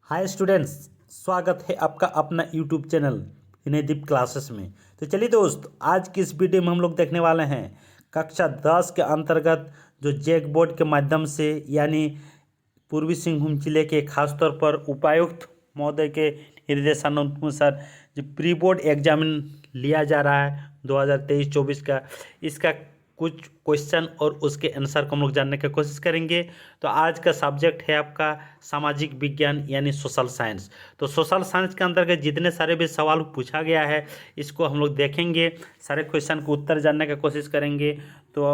Hi students, स्वागत है आपका अपना यूट्यूब चैनल विनयदीप क्लासेस में। तो चलिए दोस्त, आज की इस वीडियो में हम लोग देखने वाले हैं कक्षा 10 के अंतर्गत जो जैक बोर्ड के माध्यम से यानी पूर्वी सिंहभूम जिले के खासतौर पर उपायुक्त महोदय के निर्देशानुसार जो प्री बोर्ड एग्जाम लिया जा रहा है 2023-24 का, इसका कुछ क्वेश्चन और उसके आंसर को हम लोग जानने की कोशिश करेंगे। तो आज का सब्जेक्ट है आपका सामाजिक विज्ञान यानी सोशल साइंस। तो सोशल साइंस के अंतर्गत जितने सारे भी सवाल पूछा गया है इसको हम लोग देखेंगे, सारे क्वेश्चन को उत्तर जानने की कोशिश करेंगे। तो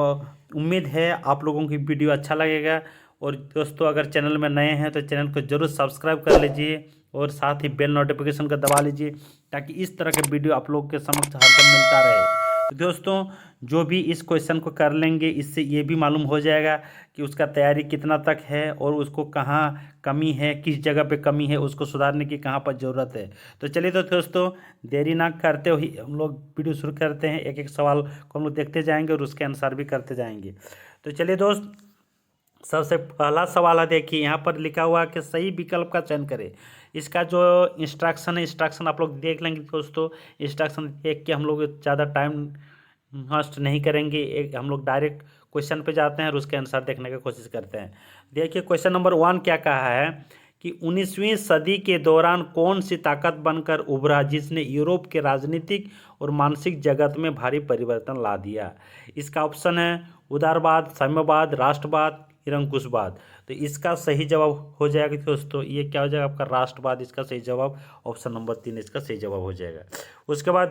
उम्मीद है आप लोगों की वीडियो अच्छा लगेगा। और दोस्तों, अगर चैनल में नए हैं तो चैनल को जरूर सब्सक्राइब कर लीजिए और साथ ही बेल नोटिफिकेशन को दबा लीजिए ताकि इस तरह के वीडियो आप लोगों के समक्ष हरदम मिलता रहे। तो दोस्तों, जो भी इस क्वेश्चन को कर लेंगे इससे ये भी मालूम हो जाएगा कि उसका तैयारी कितना तक है और उसको कहाँ कमी है, किस जगह पे कमी है, उसको सुधारने की कहाँ पर ज़रूरत है। तो चलिए तो दोस्तों, देरी ना करते हुए हम लोग वीडियो शुरू करते हैं। एक एक सवाल को हम लोग देखते जाएंगे और उसके आंसर भी करते जाएंगे। तो चलिए दोस्त, सबसे पहला सवाल है, देखिए यहाँ पर लिखा हुआ है कि सही विकल्प का चयन करें। इसका जो इंस्ट्रक्शन है, इंस्ट्रक्शन आप लोग देख लेंगे दोस्तों। इंस्ट्रक्शन देख के हम लोग ज़्यादा टाइम नष्ट नहीं करेंगे, एक हम लोग डायरेक्ट क्वेश्चन पे जाते हैं और उसके आंसर देखने की कोशिश करते हैं। देखिए क्वेश्चन नंबर 1 क्या कहा है कि 19वीं सदी के दौरान कौन सी ताकत बनकर उभरा जिसने यूरोप के राजनीतिक और मानसिक जगत में भारी परिवर्तन ला दिया। इसका ऑप्शन है उदारवाद, साम्यवाद, राष्ट्रवाद, निरंकुशवाद। तो इसका सही जवाब हो जाएगा दोस्तों, ये क्या हो जाएगा आपका राष्ट्रवाद। इसका सही जवाब ऑप्शन नंबर 3 इसका सही जवाब हो जाएगा। उसके बाद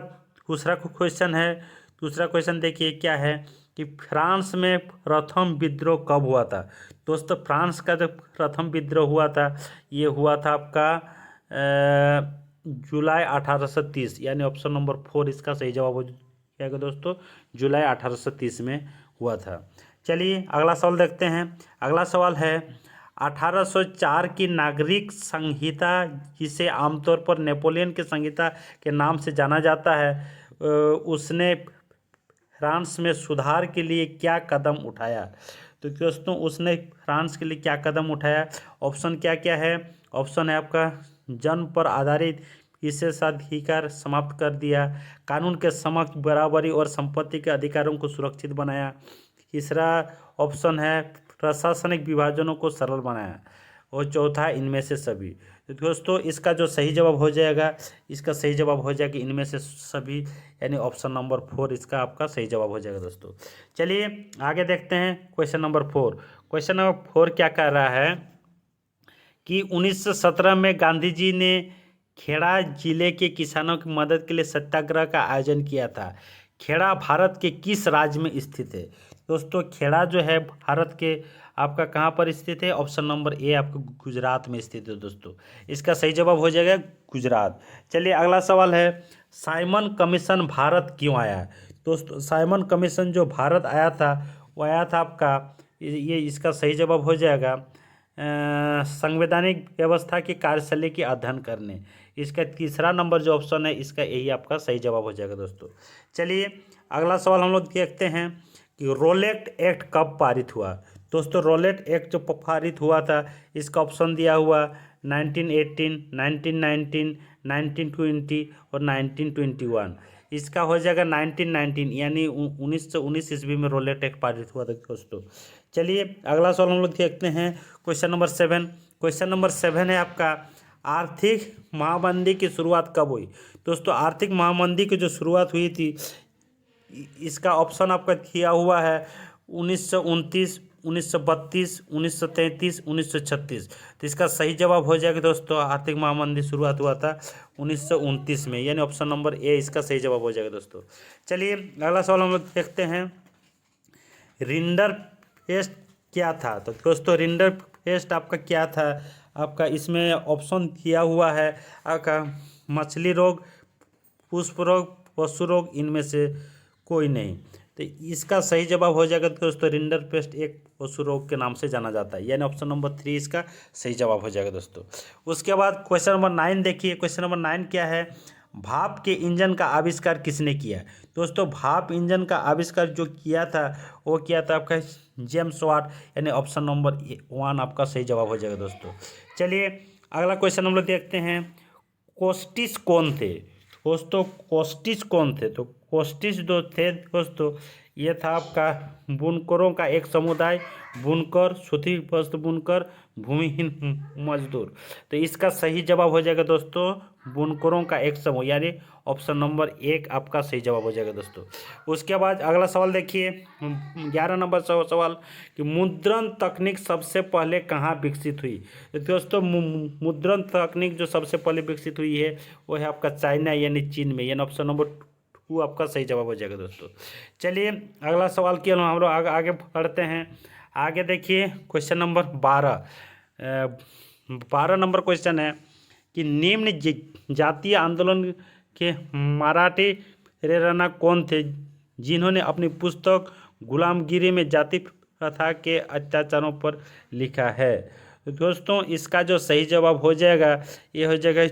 दूसरा क्वेश्चन है, दूसरा क्वेश्चन देखिए क्या है कि फ्रांस में प्रथम विद्रोह कब हुआ था। दोस्तों, फ्रांस का जो प्रथम विद्रोह हुआ था ये हुआ था आपका जुलाई 1830, यानी ऑप्शन नंबर 4 इसका सही जवाब हो जाएगा दोस्तों, जुलाई 1830 में हुआ था। चलिए अगला सवाल देखते हैं। अगला सवाल है 1804 की नागरिक संहिता, जिसे आमतौर पर नेपोलियन की संहिता के नाम से जाना जाता है, उसने फ्रांस में सुधार के लिए क्या कदम उठाया। तो दोस्तों, उसने फ्रांस के लिए क्या कदम उठाया, ऑप्शन क्या क्या है। ऑप्शन है आपका जन्म पर आधारित विशेषाधिकार समाप्त कर दिया, कानून के समक्ष बराबरी और संपत्ति के अधिकारों को सुरक्षित बनाया। तीसरा ऑप्शन है प्रशासनिक विभाजनों को सरल बनाया, और चौथा इनमें से सभी। तो दोस्तों, इसका जो सही जवाब हो जाएगा, इसका सही जवाब हो जाएगा इनमें से सभी, यानी ऑप्शन नंबर 4 इसका आपका सही जवाब हो जाएगा दोस्तों। चलिए आगे देखते हैं क्वेश्चन नंबर 4। क्वेश्चन नंबर 4 क्या कह रहा है कि 1917 में गांधी जी ने खेड़ा जिले के किसानों की मदद के लिए सत्याग्रह का आयोजन किया था। खेड़ा भारत के किस राज्य में स्थित है। दोस्तों, खेड़ा जो है भारत के आपका कहाँ पर स्थित है, ऑप्शन नंबर ए आपका गुजरात में स्थित है दोस्तों। इसका सही जवाब हो जाएगा गुजरात। चलिए अगला सवाल है, साइमन कमीशन भारत क्यों आया। दोस्तों, साइमन कमीशन जो भारत आया था वो आया था आपका, ये इसका सही जवाब हो जाएगा संवैधानिक व्यवस्था की कार्यशैली की अध्ययन करने। इसका तीसरा नंबर जो ऑप्शन है इसका यही आपका सही जवाब हो जाएगा दोस्तों। चलिए अगला सवाल हम लोग देखते हैं कि रोलेट एक्ट कब पारित हुआ। दोस्तों, रोलेट एक्ट जो पारित हुआ था इसका ऑप्शन दिया हुआ 1918, 1919, 1920 और 1921। इसका हो जाएगा 1919, यानी 1919 ईस्वी में रोलेट एक्ट पारित हुआ था दोस्तों। चलिए अगला सवाल हम लोग देखते हैं क्वेश्चन नंबर 7। क्वेश्चन नंबर 7 है आपका आर्थिक महामंदी की शुरुआत कब हुई। दोस्तों, आर्थिक महामंदी की जो शुरुआत हुई थी इसका ऑप्शन आपका किया हुआ है 1929, 1932, 1933, 1936। तो इसका सही जवाब हो जाएगा दोस्तों, आर्थिक महामंदी शुरुआत हुआ था 1929 में, यानी ऑप्शन नंबर ए इसका सही जवाब हो जाएगा दोस्तों। चलिए अगला सवाल हम लोग देखते हैं, रिंडर पेस्ट क्या था। तो दोस्तों, रिंडर पेस्ट आपका क्या था, आपका इसमें ऑप्शन किया हुआ है आपका मछली रोग, पुष्प रोग, पशु रोग, इनमें से कोई नहीं। तो इसका सही जवाब हो जाएगा दोस्तों, रिंडर पेस्ट एक पशु रोग के नाम से जाना जाता है, यानी ऑप्शन नंबर 3 इसका सही जवाब हो जाएगा दोस्तों। उसके बाद क्वेश्चन नंबर 9 देखिए। क्वेश्चन नंबर 9 क्या है, भाप के इंजन का आविष्कार किसने किया। दोस्तों, भाप इंजन का आविष्कार जो किया था वो किया था आपका जेम्स वाट, यानी ऑप्शन नंबर 1 आपका सही जवाब हो जाएगा दोस्तों। चलिए अगला क्वेश्चन हम लोग देखते हैं, कोस्टिस कौन थे दोस्तों? कोस्टिस कौन थे? तो कोस्टिस जो थे दोस्तों, ये था आपका बुनकरों का एक समुदाय। बुनकर, सूती वस्त्र बुनकर, भूमिहीन मजदूर। तो इसका सही जवाब हो जाएगा दोस्तों बुनकरों का एक समूह, यानी ऑप्शन नंबर 1 आपका सही जवाब हो जाएगा दोस्तों। उसके बाद अगला सवाल देखिए, 11 नंबर सवाल कि मुद्रण तकनीक सबसे पहले कहाँ विकसित हुई? तो दोस्तों मुद्रण तकनीक जो सबसे पहले विकसित हुई है वो है आपका चाइना यानी चीन में, यानी ऑप्शन नंबर 2 आपका सही जवाब हो जाएगा दोस्तों। चलिए अगला सवाल की हम लोग आगे बढ़ते हैं। आगे देखिए क्वेश्चन नंबर 12। 12 नंबर क्वेश्चन है कि निम्न जातीय आंदोलन के मराठी प्रेरणा कौन थे जिन्होंने अपनी पुस्तक गुलामगिरी में जाति प्रथा के अत्याचारों पर लिखा है? तो दोस्तों इसका जो सही जवाब हो जाएगा ये हो जाएगा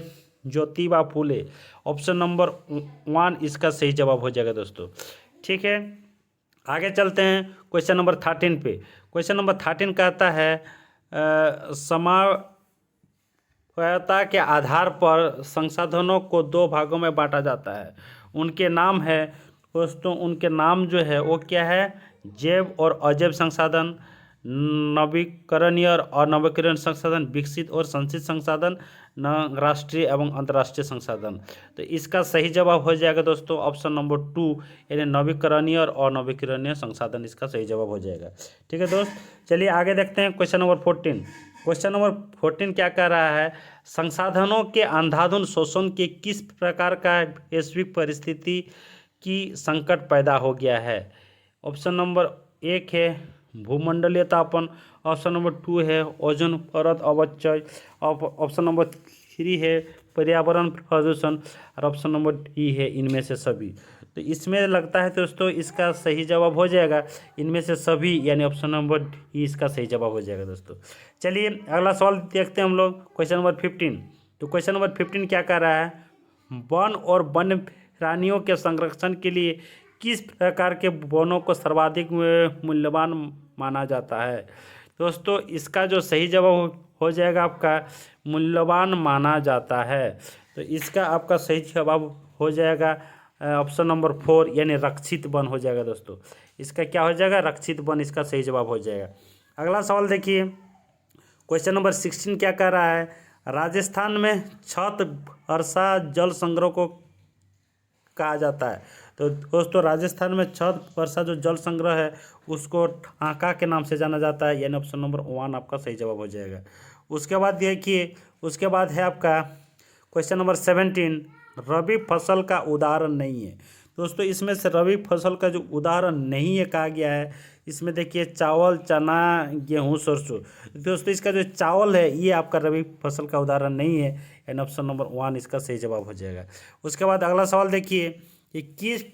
ज्योतिबा फूले। ऑप्शन नंबर 1 इसका सही जवाब हो जाएगा दोस्तों। ठीक है, आगे चलते हैं क्वेश्चन नंबर 13 पे। क्वेश्चन नंबर 13 कहता है समावयवता के आधार पर संसाधनों को 2 भागों में बांटा जाता है। उनके नाम है दोस्तों, उनके नाम जो है वो क्या है? जैव और अजैव संसाधन, नवीकरणीय और अनवीकरणीय संसाधन, विकसित और संचित संसाधन, न राष्ट्रीय एवं अंतर्राष्ट्रीय संसाधन। तो इसका सही जवाब हो जाएगा दोस्तों ऑप्शन नंबर 2, यानी नवीकरणीय और अनवीकरणीय संसाधन इसका सही जवाब हो जाएगा। ठीक है दोस्त, चलिए आगे देखते हैं क्वेश्चन नंबर 14। क्वेश्चन नंबर 14 क्या कह रहा है? संसाधनों के अंधाधुंध शोषण के किस प्रकार का वैश्विक परिस्थिति की संकट पैदा हो गया है? ऑप्शन नंबर 1 है भूमंडलीय तापन, ऑप्शन नंबर 2 है ओजोन परत अवक्षय, ऑप्शन नंबर 3 है पर्यावरण प्रदूषण, और ऑप्शन नंबर डी है इनमें से सभी। तो इसमें लगता है दोस्तों इसका सही जवाब हो जाएगा इनमें से सभी, यानी ऑप्शन नंबर डी इसका सही जवाब हो जाएगा दोस्तों। चलिए अगला सवाल देखते हैं हम लोग, क्वेश्चन नंबर 15। तो क्वेश्चन नंबर 15 क्या कर रहा है? वन और वन्य प्राणियों के संरक्षण के लिए किस प्रकार के वनों को सर्वाधिक मूल्यवान माना जाता है? दोस्तों इसका जो सही जवाब हो जाएगा आपका मूल्यवान माना जाता है। तो इसका आपका सही जवाब हो जाएगा ऑप्शन नंबर 4, यानी रक्षित वन हो जाएगा दोस्तों। इसका क्या हो जाएगा? रक्षित वन इसका सही जवाब हो जाएगा। अगला सवाल देखिए, क्वेश्चन नंबर 16 क्या कह रहा है? राजस्थान में छत वर्षा जल संग्रह को कहा जाता है। तो दोस्तों राजस्थान में छत वर्षा जो जल संग्रह है उसको ढाका के नाम से जाना जाता है, यानी ऑप्शन नंबर 1 आपका सही जवाब हो जाएगा। उसके बाद देखिए, उसके बाद है आपका क्वेश्चन नंबर 17, रबी फसल का उदाहरण नहीं है। दोस्तों इसमें से रबी फसल का जो उदाहरण नहीं है कहा गया है, इसमें देखिए चावल, चना, गेहूँ, सरसों। दोस्तों इसका जो चावल है ये आपका रबी फसल का उदाहरण नहीं है, यानी ऑप्शन नंबर 1 इसका सही जवाब हो जाएगा। उसके बाद अगला सवाल देखिए कि किस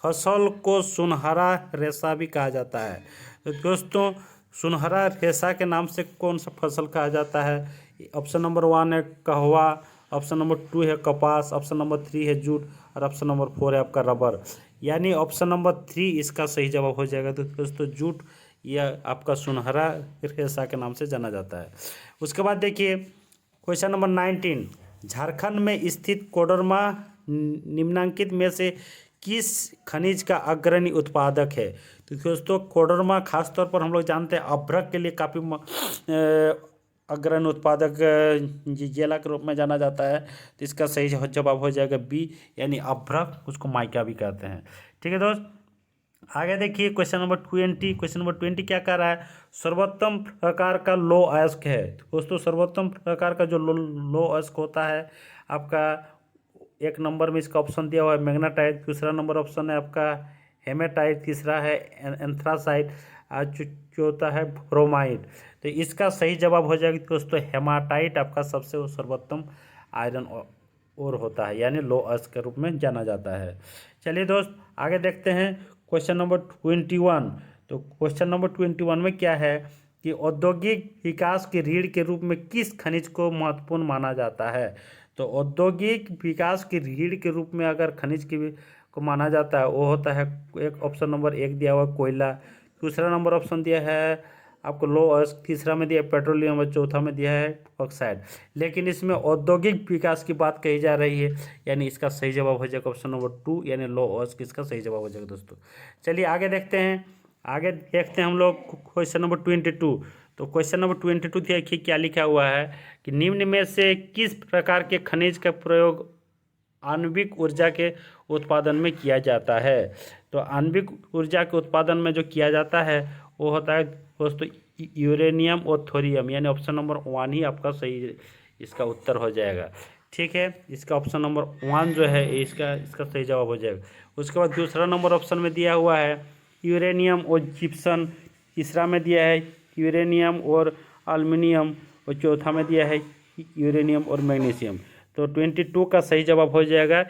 फसल को सुनहरा रेशा भी कहा जाता है? तो दोस्तों सुनहरा रेशा के नाम से कौन सा फसल कहा जाता है? ऑप्शन नंबर 1 है कहवा, ऑप्शन नंबर 2 है कपास, ऑप्शन नंबर 3 है जूट, और ऑप्शन नंबर 4 है आपका रबर, यानी ऑप्शन नंबर 3 इसका सही जवाब हो जाएगा। तो दोस्तों जूट यह आपका सुनहरा रेशा के नाम से जाना जाता है। उसके बाद देखिए क्वेश्चन नंबर 19, झारखंड में स्थित कोडरमा निम्नांकित में से किस खनिज का अग्रणी उत्पादक है? तो दोस्तों कोडरमा खासतौर पर हम लोग जानते हैं अभ्रक के लिए काफ़ी अग्रणी उत्पादक जिला के रूप में जाना जाता है। तो इसका सही जवाब हो जाएगा बी, यानी अभ्रक, उसको माइका भी कहते हैं। ठीक है दोस्त, आगे देखिए क्वेश्चन नंबर 20। क्वेश्चन नंबर 20 क्या कर रहा है? सर्वोत्तम प्रकार का लो अयस्क है। दोस्तों सर्वोत्तम प्रकार का जो लो अयस्क होता है आपका, 1 नंबर में इसका ऑप्शन दिया हुआ है मैग्नेटाइट, दूसरा नंबर ऑप्शन है आपका हेमेटाइट, तीसरा है एंथ्रासाइट, चौथा है ब्रोमाइड। तो इसका सही जवाब हो जाएगा दोस्तों हेमाटाइट आपका सबसे सर्वोत्तम आयरन और होता है, यानी लो अयस्क के रूप में जाना जाता है। चलिए दोस्त आगे देखते हैं क्वेश्चन नंबर 21। तो क्वेश्चन नंबर 21 में क्या है कि औद्योगिक विकास की रीढ़ के रूप में किस खनिज को महत्वपूर्ण माना जाता है? तो औद्योगिक विकास की रीढ़ के रूप में अगर खनिज को माना जाता है वो होता है, एक ऑप्शन नंबर 1 दिया हुआ कोयला, दूसरा नंबर ऑप्शन दिया है आपको लो अयस्क, तीसरा में दिया पेट्रोलियम और चौथा में दिया है ऑक्साइड। लेकिन इसमें औद्योगिक विकास की बात कही जा रही है, यानी इसका सही जवाब हो जाएगा ऑप्शन नंबर 2, यानी लो अयस्क इसका सही जवाब हो जाएगा दोस्तों। चलिए आगे देखते हैं, आगे देखते हैं हम लोग क्वेश्चन नंबर 22। तो क्वेश्चन नंबर 22 देखिए क्या लिखा हुआ है कि निम्न में से किस प्रकार के खनिज का प्रयोग आणविक ऊर्जा के उत्पादन में किया जाता है। तो आणविक ऊर्जा के उत्पादन में जो किया जाता है वो होता है दोस्तों यूरेनियम और थोरियम, यानी ऑप्शन नंबर 1 ही आपका सही इसका उत्तर हो जाएगा। ठीक है, इसका ऑप्शन नंबर 1 जो है इसका सही जवाब हो जाएगा। उसके बाद दूसरा नंबर ऑप्शन में दिया हुआ है यूरेनियम और जिप्सम, तीसरा में दिया है यूरेनियम और एल्युमिनियम और चौथा में दिया है यूरेनियम और मैग्नीशियम। तो 22 का सही जवाब हो जाएगा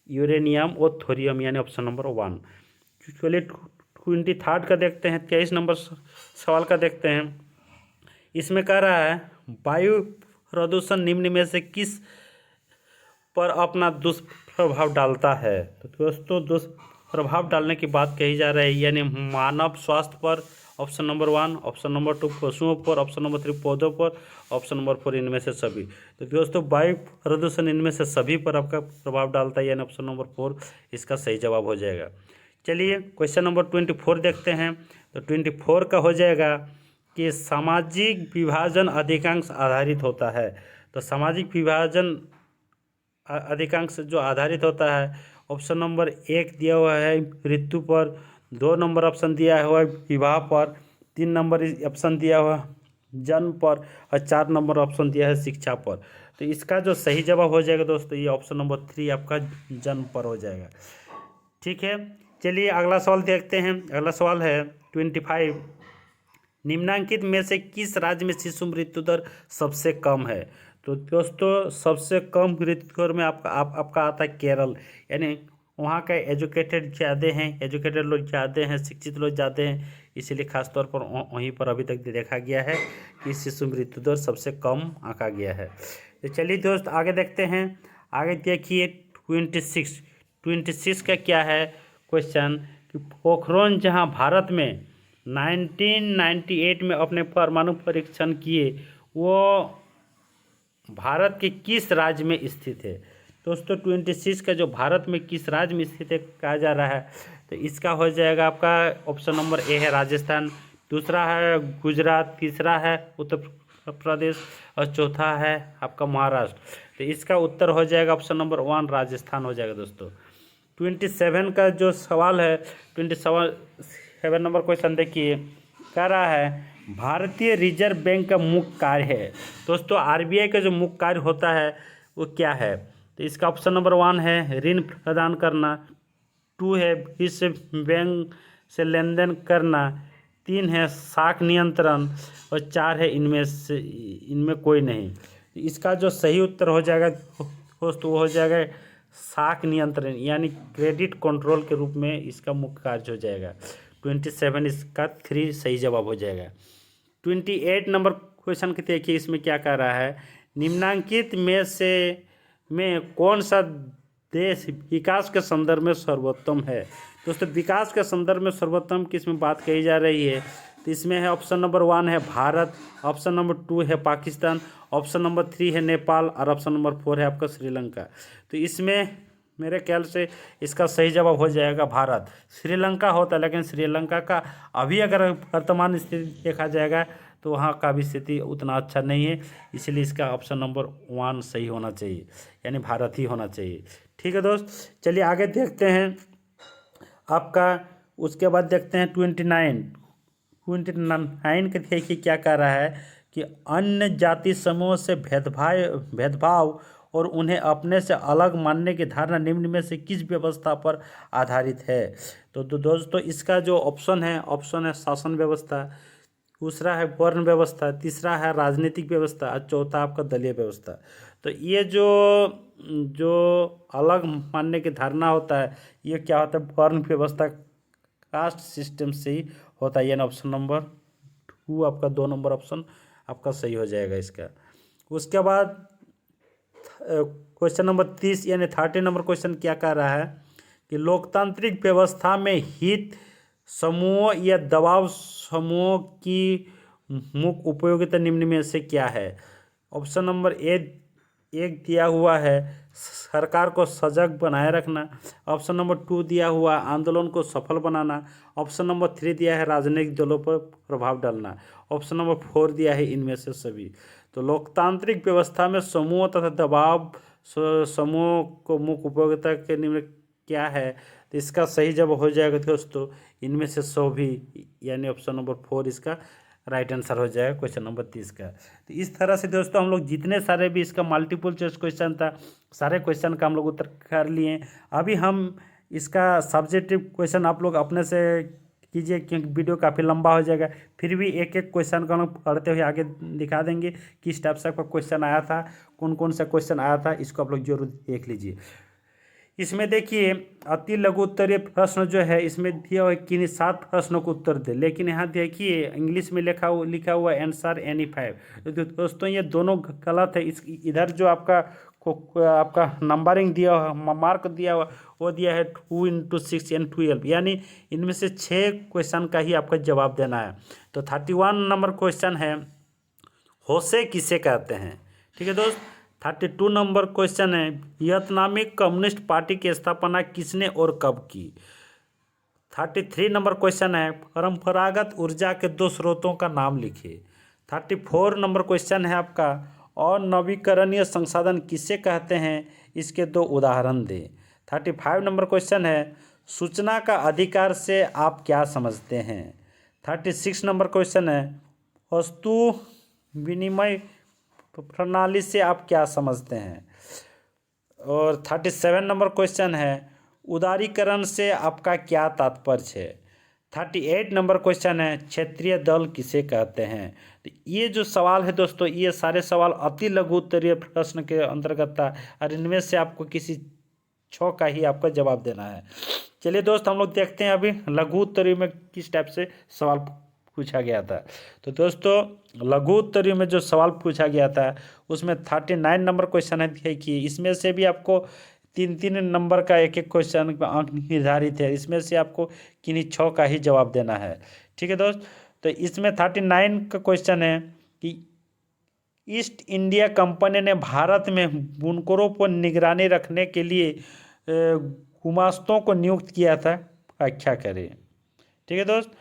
यूरेनियम और थोरियम, यानी ऑप्शन नंबर 1। चलिए 23 का देखते हैं, 23 नंबर सवाल का देखते हैं। इसमें कह रहा है वायु प्रदूषण निम्न में से किस पर अपना दुष्प्रभाव डालता है। तो दोस्तों दुष्प्रभाव डालने की बात कही जा रही है, यानी मानव स्वास्थ्य पर ऑप्शन नंबर 1, ऑप्शन नंबर 2 पशुओं पर, ऑप्शन नंबर 3 पौधों पर, ऑप्शन नंबर 4 इनमें से सभी। तो दोस्तों वायु प्रदूषण इनमें से सभी पर आपका प्रभाव डालता है, यानी ऑप्शन नंबर 4 इसका सही जवाब हो जाएगा। चलिए क्वेश्चन नंबर 24 देखते हैं। तो 24 का हो जाएगा कि सामाजिक विभाजन अधिकांश आधारित होता है। तो सामाजिक विभाजन अधिकांश जो आधारित होता है, ऑप्शन नंबर 1 दिया हुआ है ऋतु पर, 2 नंबर ऑप्शन दिया हुआ है विवाह पर, 3 नंबर ऑप्शन दिया हुआ है जन्म पर और 4 नंबर ऑप्शन दिया है शिक्षा पर। तो इसका जो सही जवाब हो जाएगा दोस्तों ये ऑप्शन नंबर 3 आपका जन्म पर हो जाएगा। ठीक है, चलिए अगला सवाल देखते हैं। अगला सवाल है 25, निम्नांकित में से किस राज्य में शिशु मृत्यु दर सबसे कम है। तो दोस्तों सबसे कम मृत्यु दर में आपका आता है केरल, यानी वहाँ का एजुकेटेड ज़्यादा हैं, एजुकेटेड लोग ज़्यादा हैं, शिक्षित लोग ज़्यादा हैं, इसीलिए खासतौर पर वहीं पर अभी तक देखा गया है कि शिशु मृत्यु दर सबसे कम आंका गया है। तो चलिए दोस्त आगे देखते हैं। आगे देखिए 26 का क्या है क्वेश्चन कि पोखरण जहाँ भारत में 1998 में अपने परमाणु परीक्षण किए वो भारत के किस राज्य में स्थित है। दोस्तों 26 का जो भारत में किस राज्य में स्थित है कहा जा रहा है, तो इसका हो जाएगा आपका ऑप्शन नंबर ए है राजस्थान, दूसरा है गुजरात, तीसरा है उत्तर प्रदेश और चौथा है आपका महाराष्ट्र। तो इसका उत्तर हो जाएगा ऑप्शन नंबर 1 राजस्थान हो जाएगा दोस्तों। 27 का जो सवाल है 27 नंबर क्वेश्चन देखिए, कह रहा है भारतीय रिजर्व बैंक का मुख्य कार्य है। दोस्तों आरबीआई का जो मुख्य कार्य होता है वो क्या है। तो इसका ऑप्शन नंबर 1 है ऋण प्रदान करना, 2 है विश्व बैंक से लेन देन करना, 3 है साख नियंत्रण और 4 है इनमें कोई नहीं। इसका जो सही उत्तर हो जाएगा दोस्तों वो हो जाएगा साख नियंत्रण, यानी क्रेडिट कंट्रोल के रूप में इसका मुख्य कार्य हो जाएगा। 27 इसका 3 सही जवाब हो जाएगा। 28 नंबर क्वेश्चन के देखिए, इसमें क्या कह रहा है निम्नांकित में कौन सा देश विकास के संदर्भ में सर्वोत्तम है। दोस्तों विकास के संदर्भ में सर्वोत्तम की इसमें बात कही जा रही है, तो इसमें है ऑप्शन नंबर 1 है भारत, ऑप्शन नंबर 2 है पाकिस्तान, ऑप्शन नंबर 3 है नेपाल और ऑप्शन नंबर 4 है आपका श्रीलंका। तो इसमें मेरे ख्याल से इसका सही जवाब हो जाएगा भारत। श्रीलंका होता है, लेकिन श्रीलंका का अभी अगर वर्तमान स्थिति देखा जाएगा तो वहाँ का भी स्थिति उतना अच्छा नहीं है, इसलिए इसका ऑप्शन नंबर 1 सही होना चाहिए, यानी भारत ही होना चाहिए। ठीक है दोस्त, चलिए आगे देखते हैं आपका। उसके बाद देखते हैं 29 के देखिए क्या कह रहा है कि अन्य जाति समूह से भेदभाव और उन्हें अपने से अलग मानने की धारणा निम्न में से किस व्यवस्था पर आधारित है। तो दोस्तों इसका जो ऑप्शन है शासन व्यवस्था, दूसरा है वर्ण व्यवस्था, तीसरा है राजनीतिक व्यवस्था और चौथा आपका दलीय व्यवस्था। तो ये जो अलग मानने की धारणा होता है ये क्या होता है वर्ण व्यवस्था, कास्ट सिस्टम से ही होता है, यानी ऑप्शन नंबर 2 आपका 2 नंबर ऑप्शन आपका सही हो जाएगा इसका। उसके बाद क्वेश्चन नंबर 30 यानी 30 नंबर क्वेश्चन क्या कह रहा है कि लोकतांत्रिक व्यवस्था में हित समूह या दबाव समूह की मुख्य उपयोगिता निम्न में से क्या है? ऑप्शन नंबर ए एक दिया हुआ है सरकार को सजग बनाए रखना। ऑप्शन नंबर 2 दिया हुआ आंदोलन को सफल बनाना। ऑप्शन नंबर 3 दिया है राजनीतिक दलों पर प्रभाव डालना। ऑप्शन नंबर 4 दिया है इनमें से सभी। तो लोकतांत्रिक व्यवस्था में समूह तथा दबाव समूह को मुख्य उपयोगिता के निम्न क्या है? तो इसका सही जवाब हो जाएगा दोस्तों इनमें से सभी, यानी ऑप्शन नंबर 4 इसका राइट आंसर हो जाएगा क्वेश्चन नंबर 30 का। तो इस तरह से दोस्तों हम लोग जितने सारे भी इसका मल्टीपल चॉइस क्वेश्चन था सारे क्वेश्चन का हम लोग उत्तर कर लिए। अभी हम इसका सब्जेक्टिव क्वेश्चन आप लोग अपने से कीजिए क्योंकि वीडियो काफ़ी लंबा हो जाएगा। फिर भी एक एक क्वेश्चन को हम लोग पढ़ते हुए आगे दिखा देंगे किस टाइप से आपका क्वेश्चन आया था, कौन कौन सा क्वेश्चन आया था, इसको आप लोग जरूर देख लीजिए। इसमें देखिए अति लघु उत्तरीय प्रश्न जो है इसमें दिया हुआ है किन्हीं 7 प्रश्नों को उत्तर दे, लेकिन यहाँ देखिए इंग्लिश में लिखा हुआ आंसर एनी 5। तो दोस्तों ये दोनों गलत है। इस इधर जो आपका नंबरिंग दिया हुआ मार्क दिया हुआ वो दिया है 2 × 6 यानी 12, यानी इनमें से 6 क्वेश्चन का ही आपका जवाब देना है। तो 31 नंबर क्वेश्चन है होशे किसे कहते हैं? ठीक है दोस्त। 32 नंबर क्वेश्चन है वियतनामी कम्युनिस्ट पार्टी की स्थापना किसने और कब की? 33 नंबर क्वेश्चन है परंपरागत ऊर्जा के 2 स्रोतों का नाम लिखिए। 34 नंबर क्वेश्चन है आपका और नवीकरणीय संसाधन किसे कहते हैं, इसके 2 उदाहरण दें। 35 नंबर क्वेश्चन है सूचना का अधिकार से आप क्या समझते हैं? 36 नंबर क्वेश्चन है वस्तु विनिमय प्रणाली से आप क्या समझते हैं? और 37 नंबर क्वेश्चन है उदारीकरण से आपका क्या तात्पर्य है? 38 नंबर क्वेश्चन है क्षेत्रीय दल किसे कहते हैं? तो ये जो सवाल है दोस्तों ये सारे सवाल अति लघु उत्तरीय प्रश्न के अंतर्गत था और इनमें से आपको किसी 6 का ही आपका जवाब देना है। चलिए दोस्त हम लोग देखते हैं अभी लघु उत्तरीय में किस टाइप से सवाल पूछा गया था। तो दोस्तों लघु उत्तरीय में जो सवाल पूछा गया था उसमें 39 नंबर क्वेश्चन है कि इसमें से भी आपको 3-3 नंबर का एक एक क्वेश्चन अंक निर्धारित है, इसमें से आपको किन्हीं 6 का ही जवाब देना है। ठीक है दोस्त। तो इसमें 39 का क्वेश्चन है कि ईस्ट इंडिया कंपनी ने भारत में बुनकरों पर निगरानी रखने के लिए गुमास्तों को नियुक्त किया था, व्याख्या करें। ठीक है दोस्त।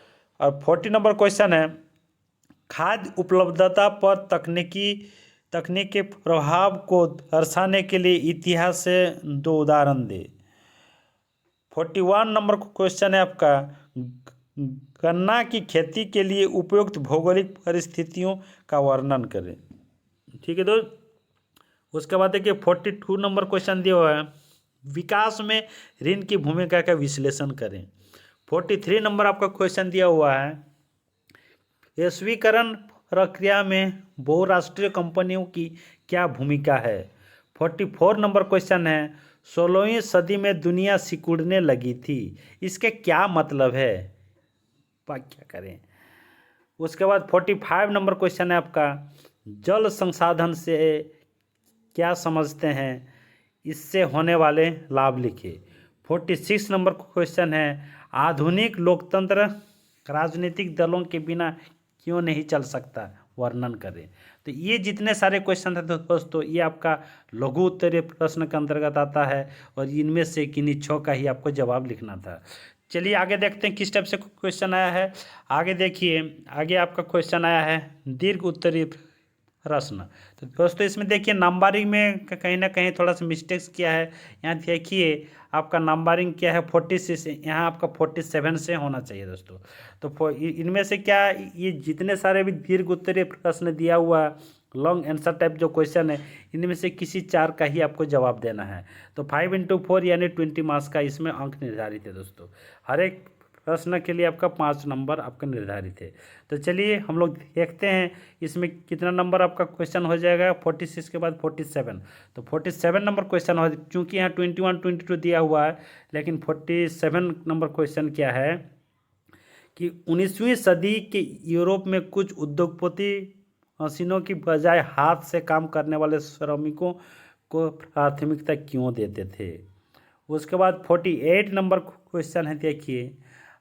और 40 नंबर क्वेश्चन है खाद्य उपलब्धता पर तकनीक के प्रभाव को दर्शाने के लिए इतिहास से 2 उदाहरण दे। 41 नंबर क्वेश्चन है आपका गन्ना की खेती के लिए उपयुक्त भौगोलिक परिस्थितियों का वर्णन करें। ठीक है दोस्त। उसके बाद देखिए 42 नंबर क्वेश्चन दिया हुआ है विकास में ऋण की भूमिका का विश्लेषण करें। 43 नंबर आपका क्वेश्चन दिया हुआ है वैश्वीकरण प्रक्रिया में बहुराष्ट्रीय कंपनियों की क्या भूमिका है। 44 नंबर क्वेश्चन है 16वीं सदी में दुनिया सिकुड़ने लगी थी, इसके क्या मतलब है, व्याख्या करें। उसके बाद 45 नंबर क्वेश्चन है आपका जल संसाधन से क्या समझते हैं, इससे होने वाले लाभ लिखिए। 46 नंबर क्वेश्चन है आधुनिक लोकतंत्र राजनीतिक दलों के बिना क्यों नहीं चल सकता, वर्णन करें। तो ये जितने सारे क्वेश्चन थे दोस्तों ये आपका लघु उत्तरीय प्रश्न के अंतर्गत आता है और इनमें से किन्हीं 6 का ही आपको जवाब लिखना था। चलिए आगे देखते हैं किस टाइप से क्वेश्चन आया है। आगे देखिए आगे आपका क्वेश्चन आया है दीर्घ उत्तरीय प्रश्न। तो दोस्तों इसमें देखिए नंबरिंग में कहीं ना कहीं थोड़ा सा मिस्टेक्स किया है। यहाँ देखिए आपका नंबरिंग क्या है 46, यहाँ आपका 47 से होना चाहिए दोस्तों। तो इनमें से क्या ये जितने सारे भी दीर्घ उत्तरीय प्रश्न दिया हुआ लॉन्ग आंसर टाइप जो क्वेश्चन है इनमें से किसी 4 का ही आपको जवाब देना है। तो 5 × 4 यानी 20 मार्क्स का इसमें अंक निर्धारित है दोस्तों। हर एक प्रश्न के लिए आपका 5 नंबर आपका निर्धारित है। तो चलिए हम लोग देखते हैं इसमें कितना नंबर आपका क्वेश्चन हो जाएगा। 46 के बाद 47, तो 47 नंबर क्वेश्चन हो, चूँकि यहाँ 21 22 दिया हुआ है लेकिन 47 नंबर क्वेश्चन क्या है कि 19वीं सदी के यूरोप में कुछ उद्योगपति मशीनों की बजाय हाथ से काम करने वाले श्रमिकों को प्राथमिकता क्यों देते थे। उसके बाद 48 नंबर क्वेश्चन है देखिए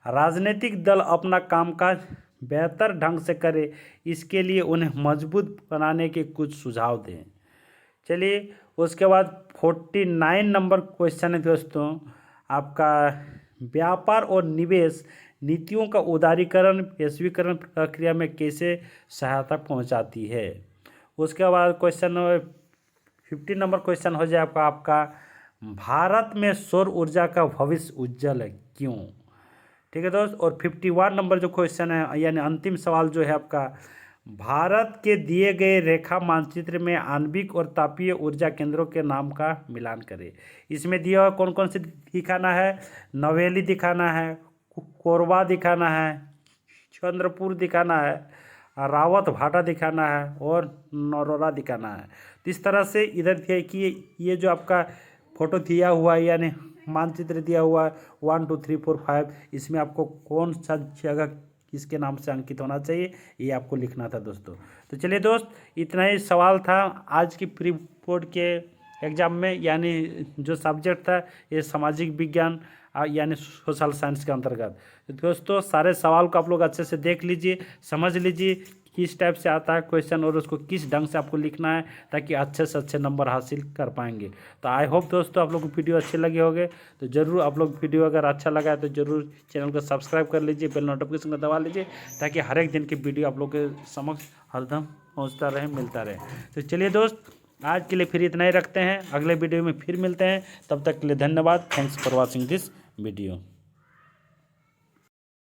राजनीतिक दल अपना कामकाज बेहतर ढंग से करे, इसके लिए उन्हें मजबूत बनाने के कुछ सुझाव दें। चलिए उसके बाद 49 नंबर क्वेश्चन है दोस्तों आपका, व्यापार और निवेश नीतियों का उदारीकरण वैश्वीकरण प्रक्रिया में कैसे सहायता पहुंचाती है। उसके बाद क्वेश्चन 50 नंबर क्वेश्चन हो जाए आपका भारत में सौर ऊर्जा का भविष्य उज्जवल है क्यों। ठीक है दोस्त। और 51 नंबर जो क्वेश्चन है यानी अंतिम सवाल जो है आपका, भारत के दिए गए रेखा मानचित्र में आणविक और तापीय ऊर्जा केंद्रों के नाम का मिलान करें। इसमें दिया हुआ कौन कौन से दिखाना है, नवेली दिखाना है, कोरबा दिखाना है, चंद्रपुर दिखाना है, रावत भाटा दिखाना है और नरोरा दिखाना है। तो इस तरह से इधर देखिए ये जो आपका फोटो दिया हुआ है यानी मानचित्र दिया हुआ है 1 2 3 4 5, इसमें आपको कौन सा जगह किसके नाम से अंकित होना चाहिए ये आपको लिखना था दोस्तों। तो चलिए दोस्त, इतना ही सवाल था आज की प्री बोर्ड के एग्ज़ाम में, यानी जो सब्जेक्ट था ये सामाजिक विज्ञान यानी सोशल साइंस के अंतर्गत। तो दोस्तों सारे सवाल को आप लोग अच्छे से देख लीजिए, समझ लीजिए किस टाइप से आता है क्वेश्चन और उसको किस ढंग से आपको लिखना है ताकि अच्छे से अच्छे नंबर हासिल कर पाएंगे। तो आई होप दोस्तों आप लोग को वीडियो अच्छे लगे होंगे। तो ज़रूर आप लोग वीडियो अगर अच्छा लगा है तो ज़रूर चैनल को सब्सक्राइब कर लीजिए, बेल नोटिफिकेशन को दबा लीजिए ताकि हर एक दिन की वीडियो आप लोग के समक्ष हरदम पहुँचता रहे, मिलता रहे। तो चलिए दोस्त, आज के लिए फिर इतना ही रखते हैं, अगले वीडियो में फिर मिलते हैं। तब तक के लिए धन्यवाद। Thanks for watching this video.